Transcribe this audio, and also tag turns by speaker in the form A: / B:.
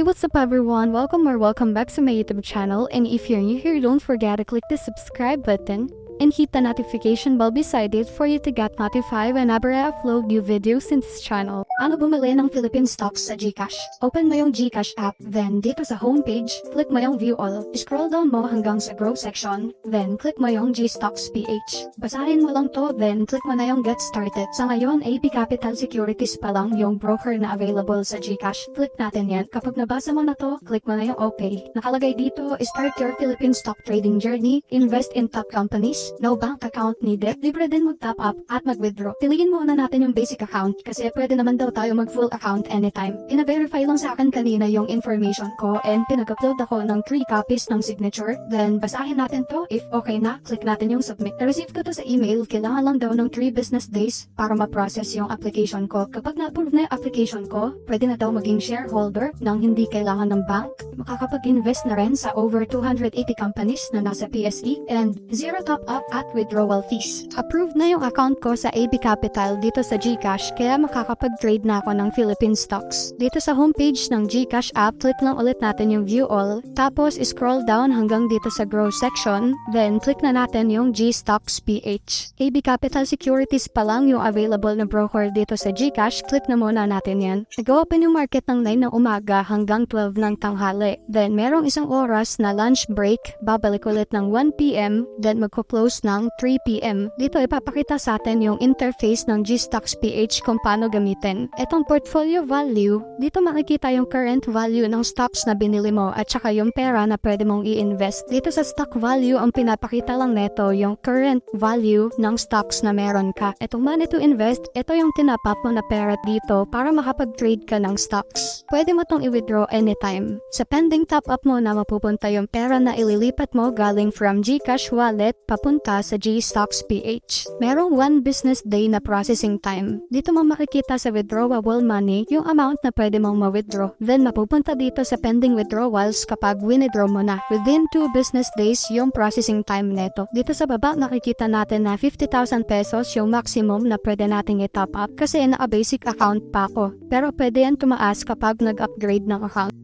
A: Hey, what's up everyone? Welcome back to my YouTube channel, and if you're new here, don't forget to click the subscribe button and hit the notification bell beside it for you to get notified whenever I upload new videos in this channel. Ano bumili ng Philippine stocks sa Gcash? Open mo yung Gcash app, then dito sa homepage, click mo yung View All. Scroll down mo hanggang sa Grow section, then click mo yung Gstocks PH. Basahin mo lang to, then click mo na yung Get Started. Sa ngayon, AP Capital Securities pa lang yung broker na available sa Gcash. Click natin yan. Kapag nabasa mo na to, click mo na yung OK. Nakalagay dito, Start your Philippine stock trading journey, invest in top companies, no bank account needed, libre din mag-top up at mag-withdraw. Piliin muna natin yung basic account kasi pwede naman daw tayo mag-full account anytime. Ina-verify lang sa akin kanina yung information ko and pinag-upload ako ng 3 copies ng signature. Then basahin natin to. If okay na, click natin yung submit. Na-receive ko to sa email, kailangan lang daw ng 3 business days para ma-process yung application ko. Kapag na-approve na yung application ko, pwede na daw maging shareholder nang hindi kailangan ng bank. Makakapag-invest na rin sa over 280 companies na nasa PSE and zero top-up at withdrawal fees. Approved na yung account ko sa AB Capital dito sa Gcash kaya makakapag-trade na ako ng Philippine stocks. Dito sa homepage ng Gcash app, click lang ulit natin yung View All, tapos scroll down hanggang dito sa Grow section, then click na natin yung Gstocks PH. AB Capital Securities pa lang yung available na broker dito sa Gcash, click na muna natin yan. Nag-open yung market ng 9 ng umaga hanggang 12 ng tanghali. Then merong isang oras na lunch break, babalik ulit ng 1 PM, then magko-close ng 3 PM. Dito ipapakita sa atin yung interface ng Gstocks PH kung paano gamitin. Etong portfolio value, dito makikita yung current value ng stocks na binili mo at saka yung pera na pwede mong i-invest. Dito sa stock value, ang pinapakita lang neto yung current value ng stocks na meron ka. Etong money to invest, ito yung tinapap mo na pera dito para makapag-trade ka ng stocks. Pwede mo tong i-withdraw anytime. Sa pending top-up mo na mapupunta yung pera na ililipat mo galing from Gcash wallet papunta sa Gstocks PH. Merong 1 business day na processing time. Dito mo makikita sa withdrawable money yung amount na pwede mong ma-withdraw. Then mapupunta dito sa pending withdrawals kapag withdraw mo na. Within 2 business days yung processing time neto. Dito sa baba nakikita natin na 50,000 pesos yung maximum na pwede nating i-top up kasi naka-basic account pa ako. Pero pwede yan tumaas kapag nag-upgrade ng account.